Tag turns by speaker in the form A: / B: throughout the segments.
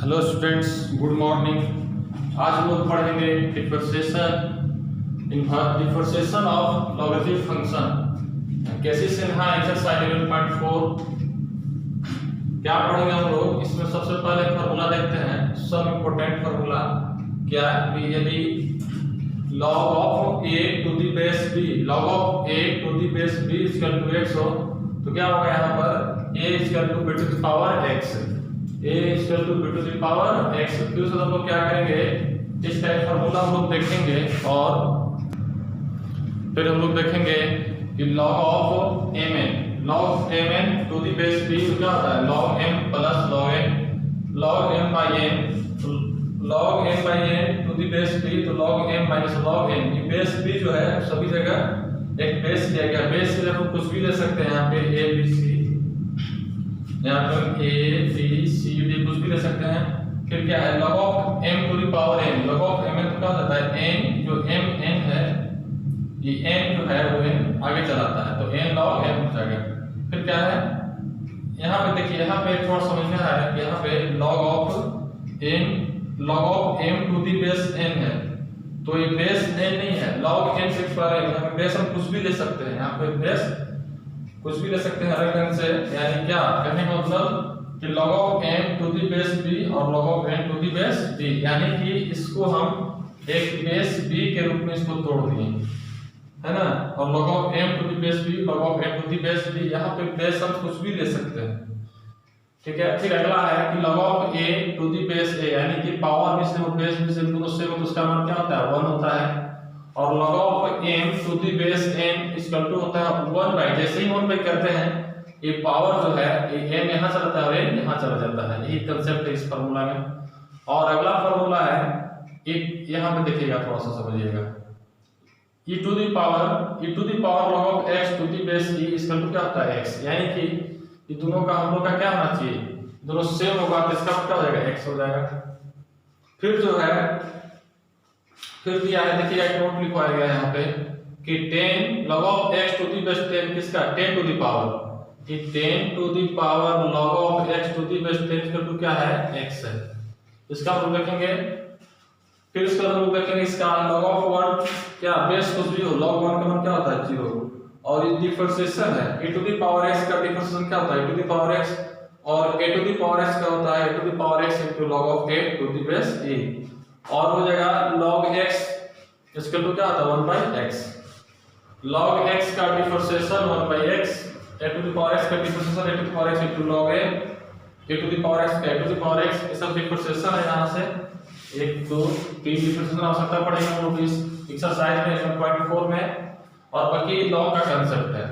A: Hello students, good morning. आज हम लोग पढ़ेंगे डिफरेंशिएशन ऑफ लॉगरिथमिक फंक्शन। कैसी सिन्हा एक्सरसाइज 11.4 क्या पढ़ेंगे हम लोग। इसमें सबसे पहले फार्मूला देखते हैं। सब इम्पोर्टेंट फार्मूला क्या है। यदि log of a to the base b log of a to the base b equal to x हो तो क्या होगा यहाँ पर a equal to b to the power x, a equal to b to the power x। फिर से हम लोग क्या करेंगे, इस टाइप फार्मूला हम लोग देखेंगे और फिर हम लोग देखेंगे कि log of mn to the base b क्या होता है log m plus log m by n log m by n to the base b तो log m minus log n। ये बेस b जो है सभी जगह एक बेस दिया गया। बेस से हम कुछ भी ले सकते हैं। यहाँ पे a b c, यहाँ पे a b c d कुछ भी ले सकते हैं। फिर क्या है log of m to the power n। log of m तो क्या होता है n, जो m n है ये n जो है वो n आगे चलाता है तो n log m हो जाएगा। फिर क्या है यहाँ पे देखिए, यहाँ पे थोड़ा समझना है कि यहाँ पे log of m to the base n है तो ये बेस n नहीं है, log n से पर है। यहाँ पे बेस हम कुछ भी ले सकते हैं, यहाँ पे बेस कुछ भी ले सकते हैं अलग ढंग से। यानी क्या कहने का मतलब कि log of m to the base b और log of n to the base d, यानी कि इसको हम एक बेस b के रूप में इसको तोड़ दिए है ना। और log of m to the base b log of n to the base d, यहाँ पे बेस हम कुछ भी ले सकते हैं, ठीक है। फिर अगला है कि log of a to the base a, यानी कि पावर में से बेस में से दोनों से तो उसका मान क्या होता है 1 होता है। और log of m to the base n equal to होता है 1 बाई, जैसे ही 1 बाई करते हैं ये पावर जो है ये m यहाँ चला जाता है और n यहाँ चला जाता है। यही कंसेप्ट है इस फार्मूला में। और अगला फार्मूला है एक, यहाँ पे देखिएगा थोड़ा सा समझिएगा, e to the power log of x to the base e equal to क्या होता है x, यानी कि ये दोनों का हम लोग का क्या होना चाहिए, दोनों सेम होगा तो इसका क्या हो जाएगा x हो जाएगा। फिर जो है फिर दिया है, देखिए एक नोट लिखवाया गया है यहाँ पे कि 10 log of x to the base 10 किसका 10 टू द पावर, कि 10 to the power log of x to the base 10 equal to क्या है x है। इसका हम देखेंगे। फिर इसका हम लोग देखेंगे इसका log ऑफ 1 क्या बेस कुछ भी हो, log 1 का मान क्या होता है 0। और ये डिफरेंशिएशन है, e to the power x का डिफरेंशिएशन क्या होता है e to the power x, और a to the power x का होता है a to the power x into log of a to the base e। और हो जाएगा log x इसका तो क्या होता है 1 बाई x। log x का differentiation 1 by x, a to the power x का differentiation a to the power x into log a to the power x का a to the power x। ये सब डिफरेंशिएशन है। यहाँ से 1 2 3 differentiation आवश्यकता पड़ेगा हम लोग इस एक्सरसाइज में 11.4 में। और बाकी लॉग का कांसेप्ट है,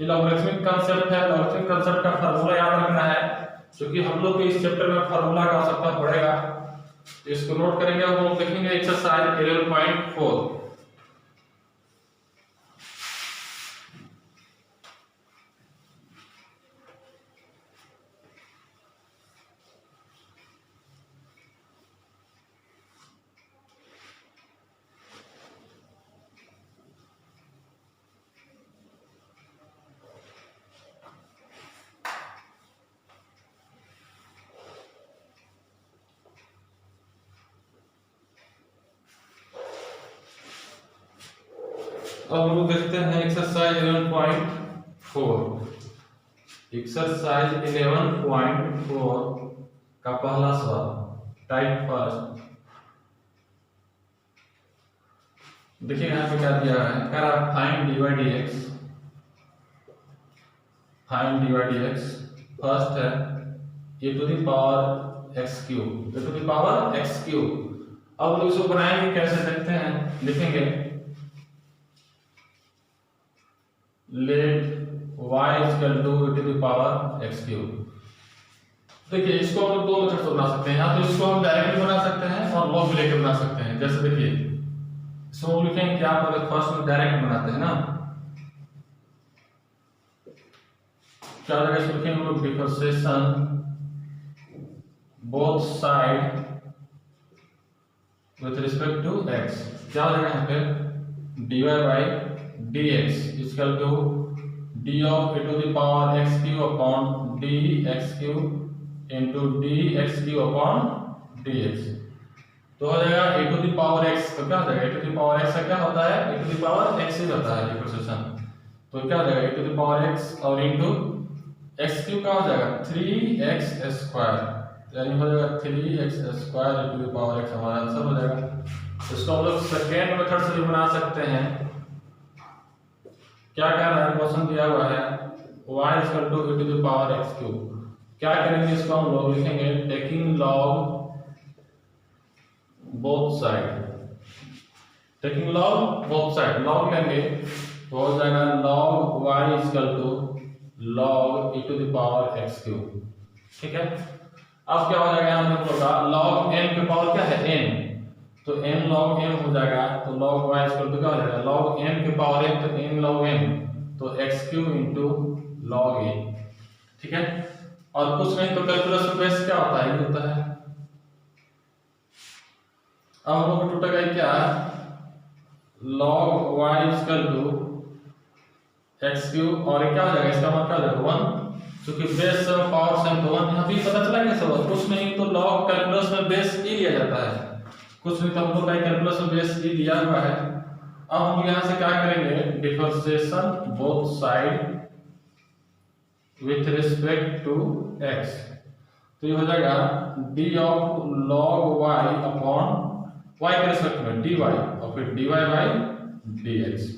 A: ये लॉगरिथमिक कांसेप्ट है। लॉगरिथमिक कांसेप्ट का फार्मूला याद रखना है क्योंकि हम लोग के इस चैप्टर में फार्मूला का आवश्यकता पड़ेगा। इसको नोट करेंगे और हम लोग देखेंगे एक्सरसाइज 11.4। अब हम लोग देखते हैं एक्सरसाइज 11.4। एक्सरसाइज 11.4 का पहला सवाल टाइप फर्स्ट। देखिए यहाँ पे क्या दिया है, कह रहा है find dy dx। Find dy dx first है a to the power x cube, a to the power x cube. अब इसको बनाएंगे कैसे देखते हैं, लिखेंगे let y equal to e to the power x cube. देखिए इसको हम दो मेथड से बना सकते हैं, या तो इसको हम डायरेक्टली बना सकते हैं और लॉग लेके बना सकते हैं। जैसे देखिए इसमें लिखेंगे क्या, पहले फर्स्ट में डायरेक्ट बनाते हैं ना, क्या जगह से लिखेंगे हम लोग differentiation both side with respect to x। क्या हो जाएगा यहाँ पे dy by dx equal to d of a to the power x cube upon dx cube into dx cube upon dx। तो हो जाएगा e to the power x। तो क्या हो जाएगा e to the power x का क्या होता है, e to the power x ही होता है डिफरेंशिएशन। तो क्या हो जाएगा e to the power x और इनटू x क्यूब का हो जाएगा 3x स्क्वायर, यानी हो जाएगा 3x square e to the power x हमारा आंसर हो जाएगा। इसको हम लोग सेकेंड मेथड से भी बना सकते हैं। क्या कह रहा है, क्वेश्चन दिया हुआ है y equal to e to the power x cube. क्या करेंगे, इसको हम लोग लिखेंगे taking log both side, taking log both side, log लेंगे तो हो जाएगा log y equal to log e to the power x cube. ठीक है, अब क्या हो जाएगा, हम लोग का log n के पावर क्या है n, तो n log m हो जाएगा। तो log y इक्वल टू क्या हो जाएगा log m के पावर n, तो n log m, तो x cube into log a। ठीक है, और कुछ नहीं तो कैलकुलस में बेस क्या होता है, ये होता है। अब हम लोग टूटेगा क्या, log y equal to x cube, और क्या हो जाएगा, इसका मतलब क्या हो जाएगा 1, क्योंकि बेस पावर सेम तो 1। यहाँ भी पता चला कैसे होगा, कुछ नहीं तो log कैलकुलस में बेस e लिया जाता है, कुछ नहीं तो हम लोग का कैलकुलस में बेस e दिया हुआ है। अब हम यहाँ से क्या करेंगे, differentiation both side with respect to x। तो ये हो जाएगा d of log y upon y के रिस्पेक्ट में dy, और फिर dy by dx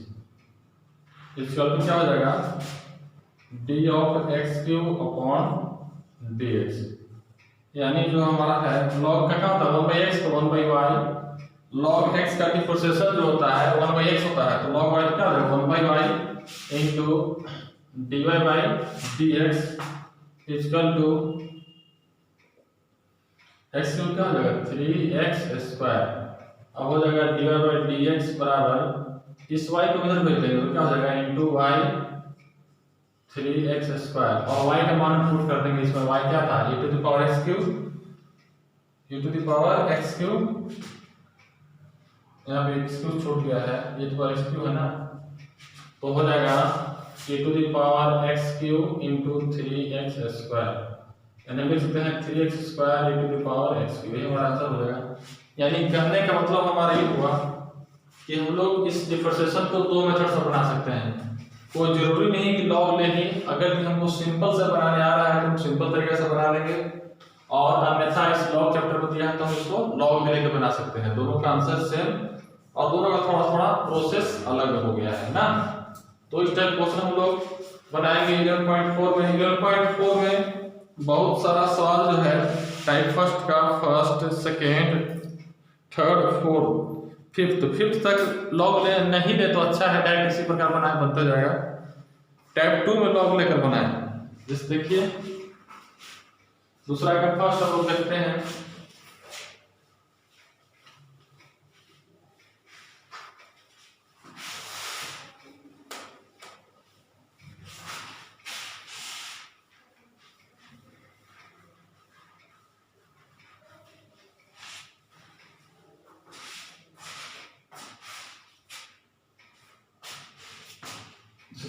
A: equal to क्या हो जाएगा d of x cube upon dx। यानी जो हमारा है log का क्या होता है 1/x, तो 1/y, log x का डिफरेंशिएशन जो होता है 1/x होता है, तो log y क्या हो जाएगा 1/y into dy by dx equal to x cube क्या हो जाएगा 3x स्क्वायर। अब हो जाएगा dy बाई dx बराबर इस y को इधर भेज देंगे तो क्या हो जाएगा इनटू y 3x स्क्वायर, और y का मान पुट कर देंगे इसमें, y क्या था e to the power x cube, e to the power x cube, यहाँ पे x क्यूब छूट गया है, e to power x cube है ना, तो हो जाएगा e to the power x cube into 3x square, यानी लिख सकते हैं 3x square e to the power x cube, ये हमारा आंसर हो जाएगा। यानी कहने का मतलब हमारा ये हुआ कि हम लोग इस डिफरेंशिएशन को दो मेथड से बना सकते हैं। कोई जरूरी नहीं कि लॉग ले ही, अगर हमको सिंपल से बनाने आ रहा है तो हम सिंपल तरीके से बना लेंगे, और अन्यथा इस लॉग चैप्टर को दिया है तो हम इसको लॉग में लेकर बना सकते हैं। दोनों का आंसर सेम और दोनों का थोड़ा थोड़ा प्रोसेस अलग हो गया है ना। तो इस टाइप क्वेश्चन हम लोग बनाएंगे 11.4 में। 11.4 में बहुत सारा सवाल जो है टाइप फर्स्ट का, first, second, third, fourth, fifth तक लॉग ले नहीं ले तो अच्छा है, डायरेक्ट इसी प्रकार बनाए बनता जाएगा। टाइप 2 में लॉग लेकर बनाए, जैसे देखिए दूसरा का फर्स्ट हम लोग देखते हैं।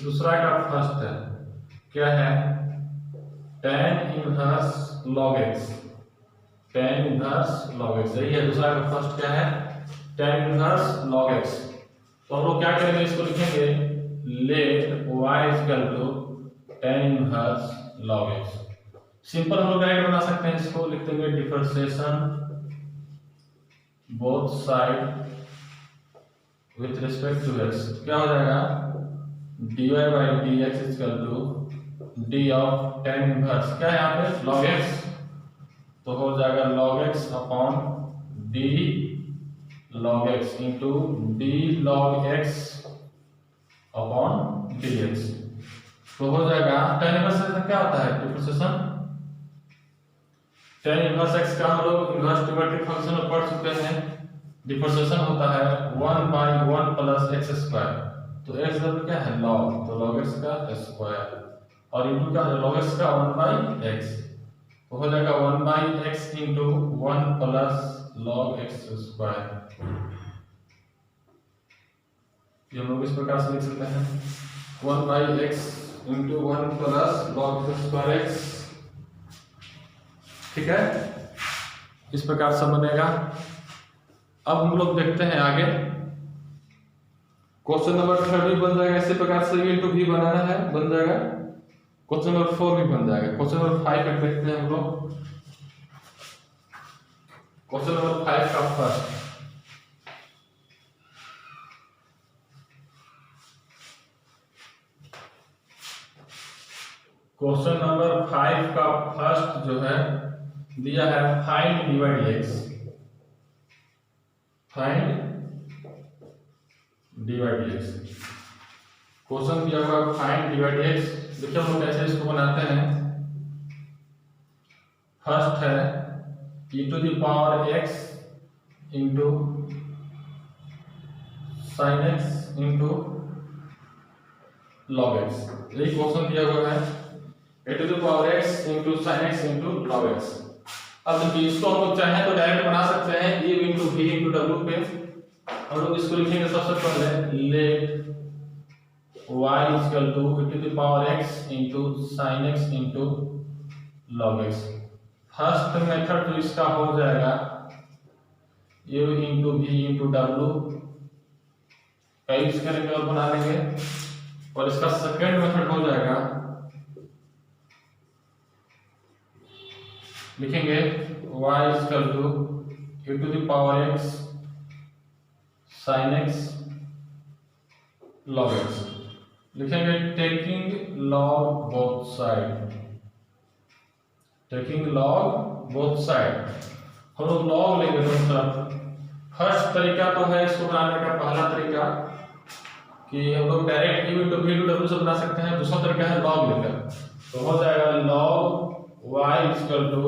A: दूसरा का फर्स्ट है, क्या है tan inverse log x, tan inverse log x, यही है दूसरा का फर्स्ट क्या है tan इनवर्स log x। तो हम लोग क्या करेंगे, इसको लिखेंगे let y equal to tan inverse log x। Simple हम लोग डायरेक्ट बना सकते हैं, इसको लिख देंगे differentiation both side with respect to x, क्या हो जाएगा dy by dx equal to d of tan inverse, क्या है यहाँ पे log x, तो हो जाएगा log x upon d log x into d log x upon dx। तो हो जाएगा tan इनवर्स क्या होता है डिफरेंशिएशन, tan इनवर्स x का हम लोग इनवर्स ट्रिगोनोमेट्रिक फंक्शन में पढ़ चुके हैं। डिफरेंशिएशन होता है 1/1 प्लस x स्क्वायर, तो x मतलब क्या है log, तो log x का स्क्वायर, और इनटू क्या है log x का 1/x, तो हो जाएगा 1/x into 1 plus log x square. ये हम लोग इस प्रकार से लिख सकते हैं 1/x into 1 plus log x square x। ठीक है, इस प्रकार से बनेगा। अब हम लोग देखते हैं आगे, क्वेश्चन नंबर 3 भी बन जाएगा इसी प्रकार से, u इंटू वी बनाना है, बन जाएगा। क्वेश्चन नंबर 4 भी बन जाएगा। क्वेश्चन नंबर 5 में देखते हैं हम लोग। क्वेश्चन नंबर 5 का फर्स्ट, क्वेश्चन नंबर 5 का फर्स्ट जो है दिया है find dy dx, find dy dx। Question दिया हुआ फाइंड dy dx। देखिए हम लोग कैसे इसको बनाते हैं। फर्स्ट है e to the power x into sine x into log x। यही क्वेश्चन दिया हुआ है, e to the power x into sine x into log x। अब देखिए इसको हम लोग चाहें तो डायरेक्ट बना सकते हैं e into v into w पे। हम लोग इसको लिखेंगे सबसे पहले, let y equal to e to the power x into sine x into log x। First method जो इसका हो जाएगा u into v into w, कई इसके लेकर बना लेंगे। और इसका सेकंड मेथड हो जाएगा, लिखेंगे y equal to e to the power x sin x log x। लिखेंगे taking log both side, taking log both side. हम लोग लॉग लेंगे दोनों तरफ। फर्स्ट तरीका तो है इसको बनाने का, पहला तरीका कि हम लोग direct u into v into w से बना सकते हैं। दूसरा तरीका है लॉग लेकर, तो हो जाएगा log y equal to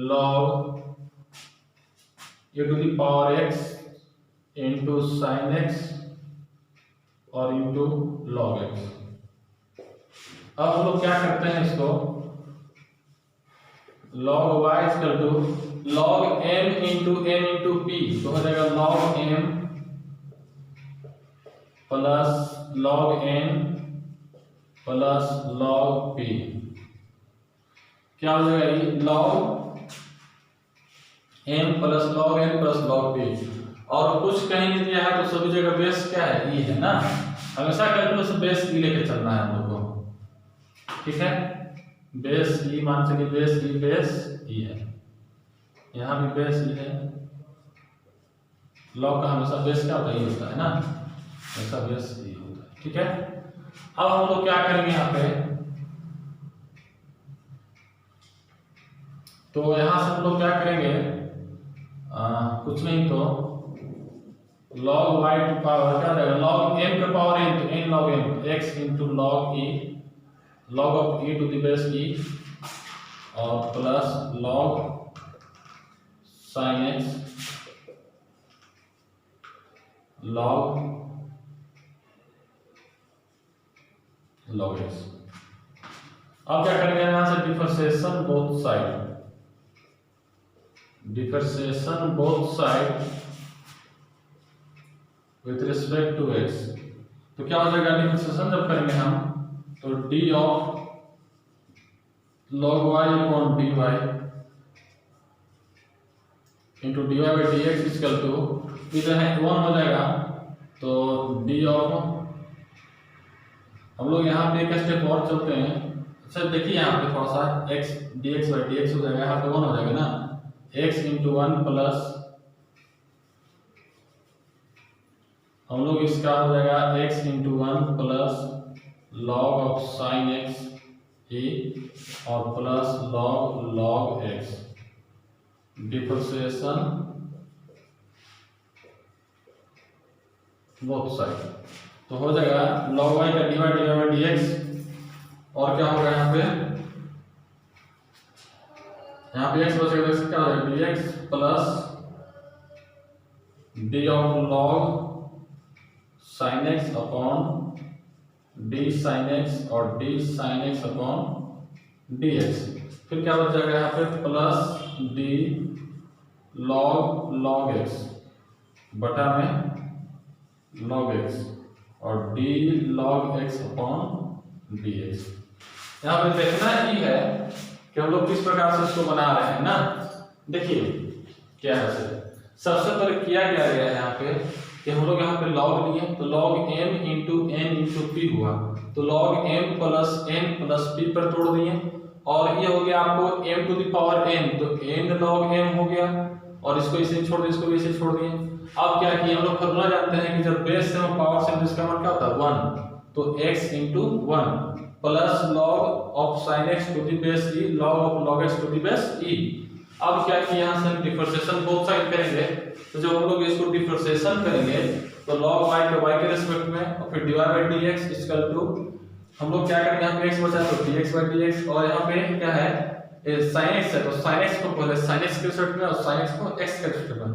A: log e to the power x into sine x और इंटू लॉग x। अब हम लोग क्या करते हैं इसको, log y equal to log m into n into p, तो हो जाएगा log m plus log n plus log p। क्या हो जाएगा ये log m plus log n plus log p। और कुछ कहीं नहीं दिया है तो सभी जगह बेस क्या है, ई है ना। हमेशा कैलकुलस बेस ई लेके चलना है हम लोग को, ठीक है। बेस ई मान चलिए, बेस ई है, यहाँ भी बेस ई है। लॉग का हमेशा बेस क्या होता है, ई होता है ना, हमेशा बेस ई होता है, ठीक है। अब हम लोग क्या करेंगे यहाँ पे, तो यहाँ से हम लोग क्या करेंगे, कुछ नहीं तो log y टू पावर क्या रहेगा, log m का पावर n, तो n log m x into log e, log of e to the base e और plus log sin x log x। अब क्या करेंगे यहाँ से, differentiation both side, differentiation both side with respect to x। तो क्या हो जाएगा डिफरेंशिएशन जब करेंगे हम, तो d of log y upon dy into dy by dx equal to इधर है 1 हो जाएगा, तो d ऑफ, हम लोग यहाँ पे एक स्टेप और चलते हैं। अच्छा देखिए यहाँ पे थोड़ा सा x dx बाई dx हो जाएगा, यहाँ पे 1 हो जाएगा ना, x इंटू 1 प्लस हम लोग इसका हो जाएगा x into 1 plus log of sine x e और plus log x, differentiation both side. तो हो जाएगा log y का dy बाई dx, और क्या होगा यहाँ पे x बचेगा, तो क्या हो जाएगा dx plus d of log sin x upon d sin x और d sin x upon dx। फिर क्या बच जाएगा यहाँ पे, प्लस d log x बटा में log x और d log x upon dx। यहाँ पे देखना ही है कि हम लोग किस प्रकार से इसको बना रहे हैं ना। देखिए क्या है सर, सबसे पहले किया क्या गया है यहाँ पे कि हम लोग यहाँ पे लॉग लिए, तो log m into n into p हुआ, तो log m plus n plus p पर तोड़ दिए, और ये हो गया आपको m to the power n, तो n log m हो गया, और इसको इसे छोड़ दिए, इसको भी इसे छोड़ दिए। अब क्या किया हम लोग फॉर्मूला जानते हैं कि जब बेस से हम पावर से इसका मान क्या होता है 1, तो x into 1 plus log of sin x to the base e log of log x to the base e। अब क्या कि यहाँ से हम डिफरेंशिएशन बोथ साइड करेंगे, तो जब हम लोग इसको डिफरेंशिएशन करेंगे तो log y के रेस्पेक्ट में और फिर dy by dx equal to हम लोग क्या करेंगे, यहाँ पे x बचा तो dx बाई dx, और यहाँ पे क्या है sin x है, तो sin x को पहले sin x के रेस्पेक्ट में और sin x को x के रेस्पेक्ट में,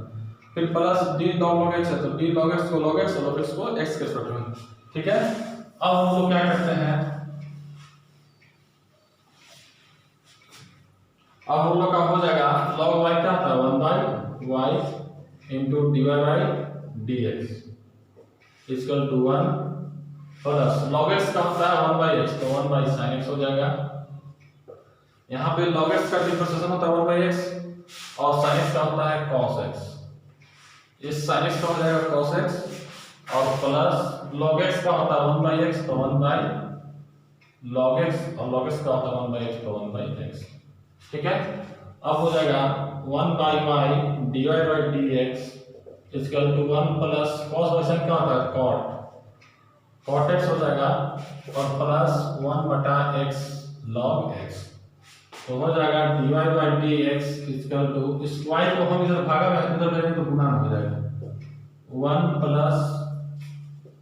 A: फिर प्लस d log x है, तो d log x को log x और log x को x के रेस्पेक्ट में। ठीक है, अब हम लोग क्या करते हैं, अब हम लोग का हो जाएगा log y क्या होता है 1 by y into dy by dx equal to 1 plus log x का होता है 1 बाई x, तो 1 बाई sin x हो जाएगा। यहाँ पे log x का डिफरेंशिएशन होता है 1 बाई x और sin x का होता है cos x, इस sin x का हो जाएगा cos x, और प्लस log x का होता है 1 बाई x, तो 1 बाई log x, और log x का होता है 1 बाई x, तो 1 बाई x। ठीक है, अब हो जाएगा 1 by y dy by dx equal to 1 plus cos version क्या होता है cot x हो जाएगा, और प्लस 1 बटा x log x, तो हो जाएगा dy by dx equal to इस y को हम इधर भागा में इधर भेजेंगे तो गुणा हो जाएगा 1 plus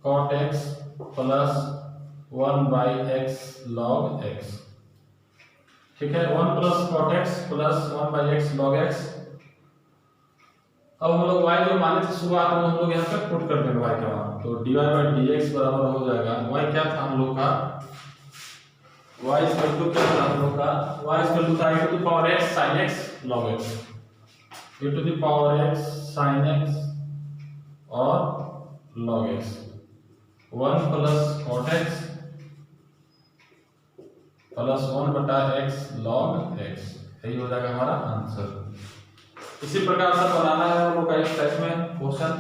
A: cot x plus 1 by x log x। ठीक है, 1 plus cot x plus 1 by x log x। अब हम लोग y जो माने थे शुरुआत में हम लोग यहाँ पे पुट कर देंगे y का मान, तो dy बाई dx बराबर हो जाएगा y क्या था हम लोग का, y इक्वल टू क्या था हम लोग का, y इक्वल टू था e to the power x sin x log x, e to the power x sin x और log x, 1 plus cot x plus 1 बटा x log x, यही हो जाएगा हमारा आंसर। इसी प्रकार से बनाना है हम लोग का इस टाइप में क्वेश्चन।